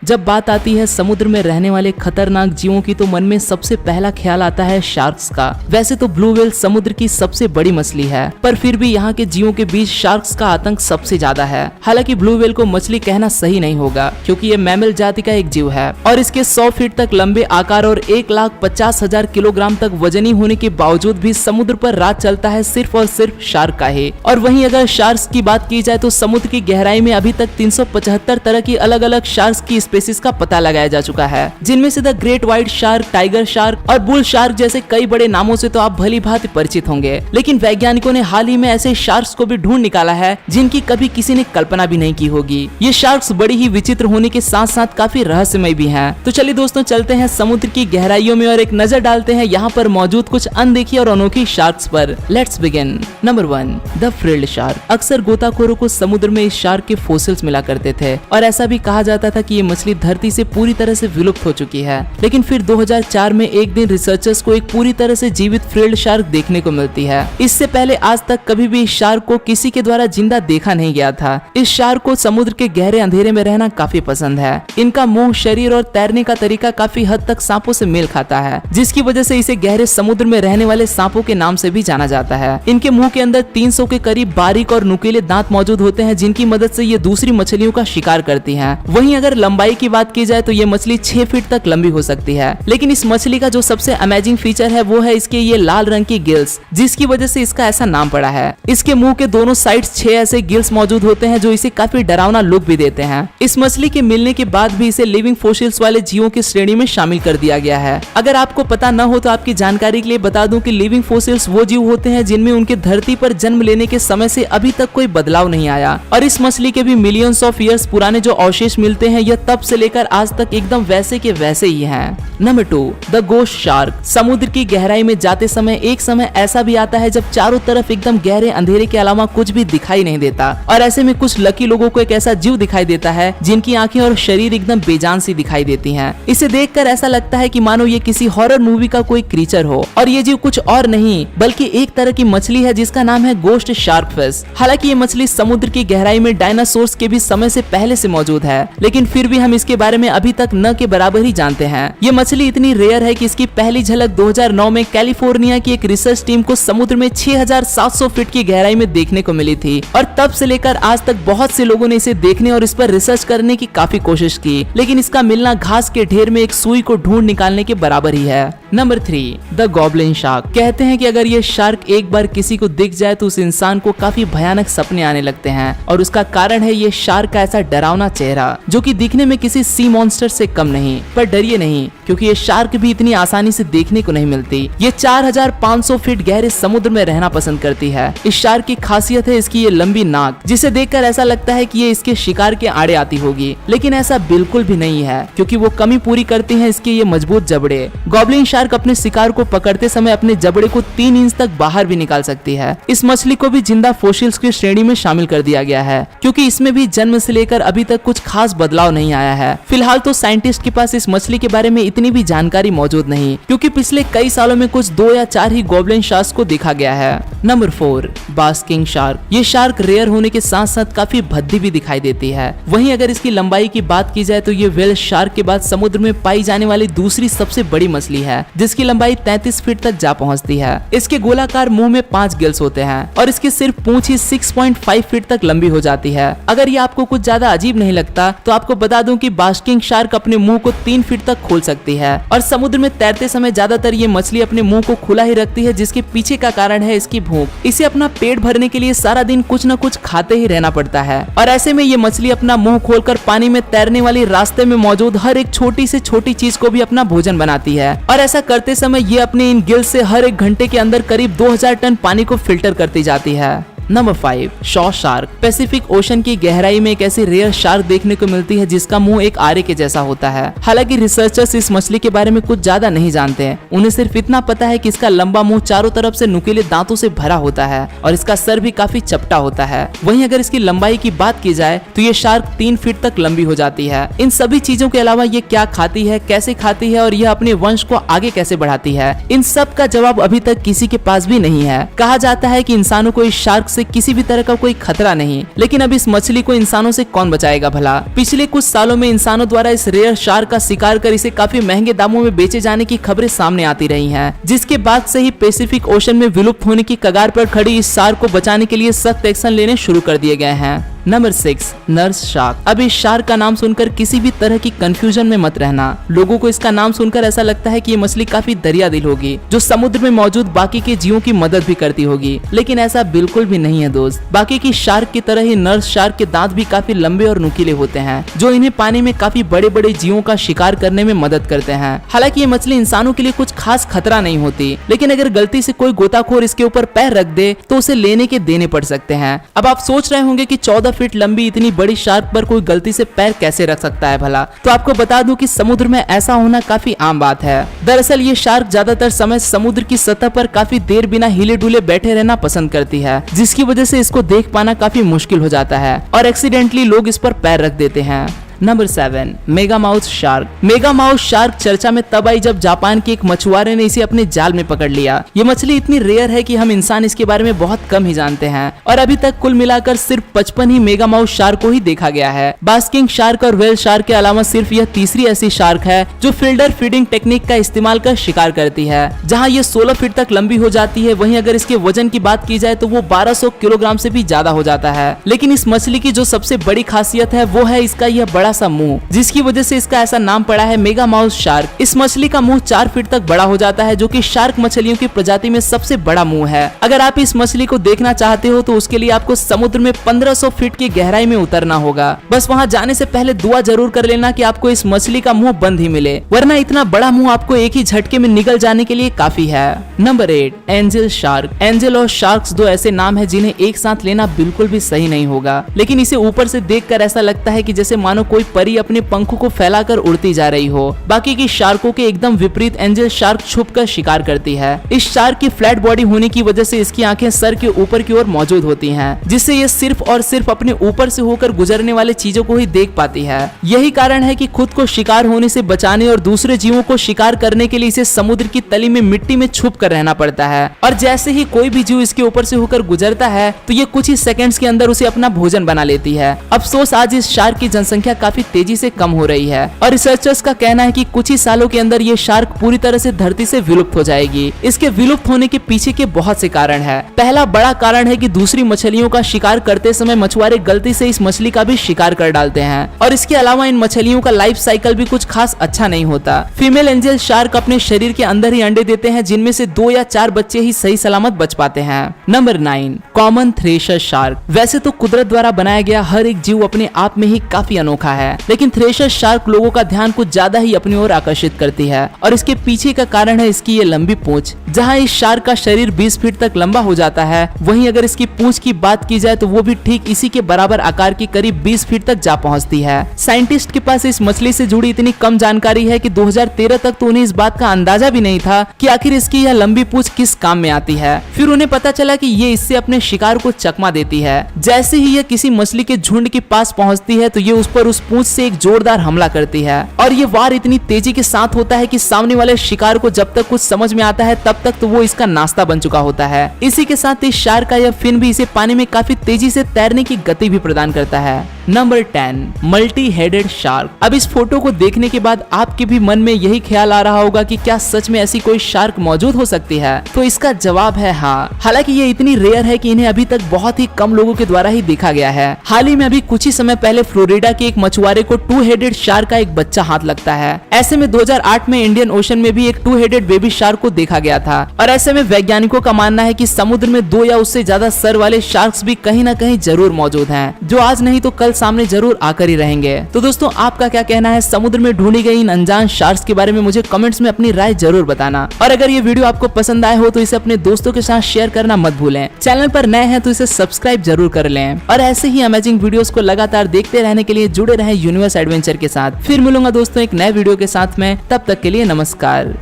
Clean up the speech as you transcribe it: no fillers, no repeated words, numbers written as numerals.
जब बात आती है समुद्र में रहने वाले खतरनाक जीवों की तो मन में सबसे पहला ख्याल आता है शार्क्स का। वैसे तो ब्लू व्हेल समुद्र की सबसे बड़ी मछली है, पर फिर भी यहाँ के जीवों के बीच शार्क्स का आतंक सबसे ज्यादा है। हालांकि ब्लू व्हेल को मछली कहना सही नहीं होगा, क्योंकि ये मैमल जाति का एक जीव है और इसके 100 फीट तक लंबे आकार और 1,50,000 किलोग्राम तक वजनी होने के बावजूद भी समुद्र पर राज चलता है सिर्फ और सिर्फ शार्क का ही। और वहीं अगर शार्क्स की बात की जाए तो समुद्र की गहराई में अभी तक 375 तरह की अलग अलग शार्क्स की स्पेसीज का पता लगाया जा चुका है, जिनमें से the great white shark, tiger shark और बुल शार्क जैसे कई बड़े नामों से तो आप भली भांति परिचित होंगे। लेकिन वैज्ञानिकों ने हाल ही में ऐसे शार्क्स को भी ढूंढ निकाला है जिनकी कभी किसी ने कल्पना भी नहीं की होगी। ये शार्क्स बड़ी ही विचित्र होने के साथ साथ काफी रहस्यमय भी हैं। तो चलिए दोस्तों, चलते हैं समुद्र की गहराइयों में और एक नजर डालते हैं यहाँ पर मौजूद कुछ अनदेखी और अनोखी शार्क्स पर। Let's begin. Number 1, the frilled shark. अक्सर गोताखोरों को समुद्र में इस शार्क के फोसिल्स मिला करते थे और ऐसा भी कहा जाता था कि ये मछली धरती से पूरी तरह से विलुप्त हो चुकी है। लेकिन फिर 2004 में एक दिन रिसर्चर्स को एक पूरी तरह से जीवित फ्रिल्ड शार्क देखने को मिलती है। इससे पहले आज तक कभी भी इस शार्क को किसी के द्वारा जिंदा देखा नहीं गया था। इस शार्क को समुद्र के गहरे अंधेरे में रहना काफी पसंद है। इनका मुंह, शरीर और तैरने का तरीका काफी हद तक सांपों से मेल खाता है, जिसकी वजह से इसे गहरे समुद्र में रहने वाले सांपों के नाम से भी जाना जाता है। इनके मुंह के अंदर 300 के करीब बारीक और नुकीले दांत मौजूद होते हैं, जिनकी मदद से ये दूसरी मछलियों का शिकार करती हैं। वहीं अगर लंबाई की बात की जाए तो ये मछली 6 फीट तक लंबी हो सकती है। लेकिन इस मछली का जो सबसे अमेजिंग फीचर है वो है इसके ये लाल रंग की गिल्स, जिसकी वजह से इसका ऐसा नाम पड़ा है। इसके मुंह के दोनों साइड्स 6 ऐसे गिल्स मौजूद होते हैं जो इसे काफी डरावना लुक भी देते हैं। इस मछली के मिलने के बाद भी इसे लिविंग फोसिल्स वाले जीवों की श्रेणी में शामिल कर दिया गया है। अगर आपको पता न हो तो आपकी जानकारी के लिए बता दूं कि लिविंग फोसिल्स वो जीव होते हैं जिनमें उनके धरती पर जन्म लेने के समय से अभी तक कोई बदलाव नहीं आया। और इस मछली के भी मिलियंस ऑफ ईयर्स पुराने जो अवशेष मिलते हैं, यह तब से लेकर आज तक एकदम वैसे के वैसे ही हैं। Number 2, the ghost shark. समुद्र की गहराई में जाते समय एक समय ऐसा भी आता है जब चारों तरफ एकदम गहरे अंधेरे के अलावा कुछ भी दिखाई नहीं देता, और ऐसे में कुछ लकी लोगों को एक ऐसा जीव दिखाई देता है जिनकी आंखें और शरीर एकदम बेजान सी दिखाई देती हैं। इसे देखकर ऐसा लगता है कि मानो ये किसी हॉरर मूवी का कोई क्रीचर हो। और ये जीव कुछ और नहीं बल्कि एक तरह की मछली है जिसका नाम है गोस्ट शार्क फिश। हालांकि ये मछली समुद्र की गहराई में डायनासोर्स के भी समय से पहले से मौजूद है, लेकिन फिर भी हम इसके बारे में अभी तक न के बराबर ही जानते हैं। ये मछली इतनी रेयर है कि इसकी पहली झलक 2009 में कैलिफोर्निया की एक रिसर्च टीम को समुद्र में 6700 फीट की गहराई में देखने को मिली थी। और तब से लेकर आज तक बहुत से लोगों ने इसे देखने और इस पर रिसर्च करने की काफी कोशिश की, लेकिन इसका मिलना घास के ढेर में एक सुई को ढूंढ निकालने के बराबर ही है। Number 3, the goblin shark. कहते हैं कि अगर ये शार्क एक बार किसी को दिख जाए तो उस इंसान को काफी भयानक सपने आने लगते हैं, और उसका कारण है ये शार्क का ऐसा डरावना चेहरा जो कि दिखने में किसी सी मॉन्स्टर से कम नहीं। पर डरिए नहीं, क्योंकि ये शार्क भी इतनी आसानी से देखने को नहीं मिलती। ये 4500 फीट गहरे समुद्र में रहना पसंद करती है। इस शार्क की खासियत है इसकी ये लंबी नाक, जिसे देखकर ऐसा लगता है कि ये इसके शिकार के आड़े आती होगी, लेकिन ऐसा बिल्कुल भी नहीं है, क्योंकि वो कमी पूरी करती है इसके ये मजबूत जबड़े। गॉब्लिन शार्क अपने शिकार को पकड़ते समय अपने जबड़े को 3 इंच तक बाहर भी निकाल सकती है। इस मछली को भी जिंदा फोसिल्स की श्रेणी में शामिल कर दिया गया है, क्योंकि इसमें भी जन्म से लेकर अभी तक कुछ खास बदलाव नहीं आया है। फिलहाल तो साइंटिस्ट के पास इस मछली के बारे में इतनी भी जानकारी मौजूद नहीं, क्योंकि पिछले कई सालों में कुछ 2 या 4 ही गॉब्लिन शार्क्स को देखा गया है। Number 4, basking shark. ये शार्क रेयर होने के साथ साथ काफी भद्दी भी दिखाई देती है। वहीं अगर इसकी लंबाई की बात की जाए तो ये व्हेल शार्क के बाद समुद्र में पाई जाने वाली दूसरी सबसे बड़ी मछली है, जिसकी लंबाई 33 फीट तक जा पहुंचती है। इसके गोलाकार मुंह में 5 गिल्स होते हैं और इसकी सिर्फ पूंछ ही 6.5 फीट तक लंबी हो जाती है। अगर ये आपको कुछ ज्यादा अजीब नहीं लगता तो आपको बता दूं कि बास्किंग शार्क अपने मुंह को 3 फीट तक खोल सकती है, और समुद्र में तैरते समय ज्यादातर ये मछली अपने मुंह को खुला ही रखती है, जिसके पीछे का कारण है इसकी भूख। इसे अपना पेट भरने के लिए सारा दिन कुछ न कुछ खाते ही रहना पड़ता है, और ऐसे में ये मछली अपना मुंह खोलकर पानी में तैरने वाली रास्ते में मौजूद हर एक छोटी से छोटी चीज को भी अपना भोजन बनाती है। और ऐसा करते समय ये अपने इन गिल्स से हर एक घंटे के अंदर करीब 2000 टन पानी को फिल्टर करती जाती है। Number 5, Shaw shark. Pacific ocean की गहराई में एक ऐसी रेयर शार्क देखने को मिलती है जिसका मुंह एक आरे के जैसा होता है। हालांकि रिसर्चर्स इस मछली के बारे में कुछ ज्यादा नहीं जानते हैं। उन्हें सिर्फ इतना पता है कि इसका लंबा मुंह चारों तरफ से नुकीले दांतों से भरा होता है और इसका सर भी काफी चपटा होता है। वहीं अगर इसकी लंबाई की बात की जाए तो ये शार्क 3 फीट तक लंबी हो जाती है। इन सभी चीजों के अलावा ये क्या खाती है, कैसे खाती है और यह अपने वंश को आगे कैसे बढ़ाती है, इन सब का जवाब अभी तक किसी के पास भी नहीं है। कहा जाता है कि इंसानों को इस शार्क से किसी भी तरह का कोई खतरा नहीं, लेकिन अब इस मछली को इंसानों से कौन बचाएगा भला। पिछले कुछ सालों में इंसानों द्वारा इस रेयर शार्क का शिकार कर इसे काफी महंगे दामों में बेचे जाने की खबरें सामने आती रही हैं, जिसके बाद से ही पैसिफिक ओशन में विलुप्त होने की कगार पर खड़ी इस शार्क को बचाने के लिए सख्त एक्शन लेने शुरू कर दिए गए हैं। Number 6, nurse shark. अब इस शार्क का नाम सुनकर किसी भी तरह की कंफ्यूजन में मत रहना। लोगों को इसका नाम सुनकर ऐसा लगता है कि ये मछली काफी दरिया दिल होगी, जो समुद्र में मौजूद बाकी के जीवों की मदद भी करती होगी, लेकिन ऐसा बिल्कुल भी नहीं है दोस्त। बाकी की शार्क की तरह ही नर्स शार्क के दांत भी काफी लंबे और नुकीले होते हैं, जो इन्हें पानी में काफी बड़े बड़े जीवों का शिकार करने में मदद करते हैं। हालांकि ये मछली इंसानों के लिए कुछ खास खतरा नहीं होती, लेकिन अगर गलती से कोई गोताखोर इसके ऊपर पैर रख दे तो उसे लेने के देने पड़ सकते हैं। अब आप सोच रहे होंगे कि 14 फीट लंबी इतनी बड़ी शार्क पर कोई गलती से पैर कैसे रख सकता है भला। तो आपको बता दूं कि समुद्र में ऐसा होना काफी आम बात है। दरअसल ये शार्क ज्यादातर समय समुद्र की सतह पर काफी देर बिना हिले डुले बैठे रहना पसंद करती है, जिसकी वजह से इसको देख पाना काफी मुश्किल हो जाता है और एक्सीडेंटली लोग इस पर पैर रख देते हैं। Number 7, mega mouth shark. Mega mouth shark चर्चा में तब आई जब जापान के एक मछुआरे ने इसे अपने जाल में पकड़ लिया। ये मछली इतनी रेयर है कि हम इंसान इसके बारे में बहुत कम ही जानते हैं और अभी तक कुल मिलाकर सिर्फ 55 ही मेगा माउथ शार्क को ही देखा गया है। बास्किंग शार्क और व्हेल शार्क के अलावा सिर्फ यह तीसरी ऐसी शार्क है जो फिल्टर फीडिंग टेक्निक का इस्तेमाल कर शिकार करती है, जहाँ ये 16 फीट तक लंबी हो जाती है। वहीं अगर इसके वजन की बात की जाए तो वो 1200 किलोग्राम से भी ज्यादा हो जाता है। लेकिन इस मछली की जो सबसे बड़ी खासियत है वो है इसका यह बड़ा सा मुंह, जिसकी वजह से इसका ऐसा नाम पड़ा है मेगा माउथ शार्क। इस मछली का मुंह 4 फीट तक बड़ा हो जाता है, जो कि शार्क मछलियों की प्रजाति में सबसे बड़ा मुंह है। अगर आप इस मछली को देखना चाहते हो तो उसके लिए आपको समुद्र में 1500 फीट की गहराई में उतरना होगा। बस वहाँ जाने से पहले दुआ जरूर कर लेना कि आपको इस मछली का मुंह बंद ही मिले, वरना इतना बड़ा मुंह आपको एक ही झटके में निकल जाने के लिए काफी है। Number 8, angel shark. एंजल और शार्क्स दो ऐसे नाम है जिन्हें एक साथ लेना बिल्कुल भी सही नहीं होगा, लेकिन इसे ऊपर से देखकर ऐसा लगता है कि जैसे मानो कोई परी अपने पंखों को फैलाकर उड़ती जा रही हो। बाकी की शार्कों के एकदम विपरीत एंजल शार्क छुपकर शिकार करती है। इस शार्क की फ्लैट बॉडी होने की वजह से इसकी आंखें सर के ऊपर की ओर मौजूद होती हैं, जिससे ये सिर्फ और सिर्फ अपने ऊपर से होकर गुजरने वाले चीजों को ही देख पाती है। यही कारण है कि खुद को शिकार होने से बचाने और दूसरे जीवों को शिकार करने के लिए इसे समुद्र की तली में मिट्टी में छुप कर रहना पड़ता है। और जैसे ही कोई भी जीव इसके ऊपर से होकर गुजरता है तो ये कुछ ही सेकंड्स के अंदर उसे अपना भोजन बना लेती है। अफसोस आज इस शार्क की जनसंख्या काफी तेजी से कम हो रही है और रिसर्चर्स का कहना है कि कुछ ही सालों के अंदर ये शार्क पूरी तरह से धरती से विलुप्त हो जाएगी। इसके विलुप्त होने के पीछे के बहुत से कारण है। पहला बड़ा कारण है कि दूसरी मछलियों का शिकार करते समय मछुआरे गलती से इस मछली का भी शिकार कर डालते हैं और इसके अलावा इन मछलियों का लाइफ साइकिल भी कुछ खास अच्छा नहीं होता। फीमेल एंजल शार्क अपने शरीर के अंदर ही अंडे देते हैं, जिनमें से 2 या 4 बच्चे ही सही सलामत बच पाते हैं। Number 9, common thresher shark. वैसे तो कुदरत द्वारा बनाया गया हर एक जीव अपने आप में ही काफी अनोखा है, लेकिन थ्रेशर शार्क लोगों का ध्यान कुछ ज्यादा ही अपनी ओर आकर्षित करती है और इसके पीछे का कारण है इसकी ये लंबी पूंछ। जहां इस शार्क का शरीर 20 फीट तक लंबा हो जाता है, वहीं अगर इसकी पूंछ की बात की जाए तो वो भी ठीक इसी के बराबर आकार की करीब 20 फीट तक जा पहुंचती है। साइंटिस्ट के पास इस मछली से जुड़ी इतनी कम जानकारी है कि 2013 तक तो उन्हें इस बात का अंदाजा भी नहीं था कि आखिर इसकी यह लंबी पूंछ किस काम में आती है। फिर उन्हें पता चला कि ये इससे अपने शिकार को चकमा देती है। जैसे ही यह किसी मछली के झुंड के पास पहुंचती है तो ये उस पर उस पूंछ से एक जोरदार हमला करती है और ये वार इतनी तेजी के साथ होता है कि सामने वाले शिकार को जब तक कुछ समझ में आता है तब तक तो वो इसका नाश्ता बन चुका होता है। इसी के साथ इस शार्क का यह फिन भी इसे पानी में काफी तेजी से तैरने की गति भी प्रदान करता है। Number 10, multi headed shark. अब इस फोटो को देखने के बाद आपके भी मन में यही ख्याल आ रहा होगा कि क्या सच में ऐसी कोई शार्क मौजूद हो सकती है? तो इसका जवाब है हाँ। हालांकि ये इतनी रेयर है कि इन्हें अभी तक बहुत ही कम लोगों के द्वारा ही देखा गया है। हाल ही में अभी कुछ ही समय पहले फ्लोरिडा के एक मछुआरे को 2 हेडेड शार्क का एक बच्चा हाथ लगता है। ऐसे में 2008 में इंडियन ओशन में भी एक 2 हेडेड बेबी शार्क को देखा गया था और ऐसे में वैज्ञानिकों का मानना है कि समुद्र में 2 या उससे ज्यादा सर वाले शार्क्स भी कहीं न कहीं जरूर मौजूद हैं, जो आज नहीं तो कल सामने जरूर आकर ही रहेंगे। तो दोस्तों, आपका क्या कहना है समुद्र में ढूंढी गई इन अनजान शार्क्स के बारे में? मुझे कमेंट्स में अपनी राय जरूर बताना और अगर ये वीडियो आपको पसंद आए हो तो इसे अपने दोस्तों के साथ शेयर करना मत भूलें। चैनल पर नए हैं तो इसे सब्सक्राइब जरूर कर लें और ऐसे ही अमेजिंग वीडियोस को लगातार देखते रहने के लिए जुड़े रहें यूनिवर्स एडवेंचर के साथ। फिर मिलूंगा दोस्तों एक नए वीडियो के साथ में, तब तक के लिए नमस्कार।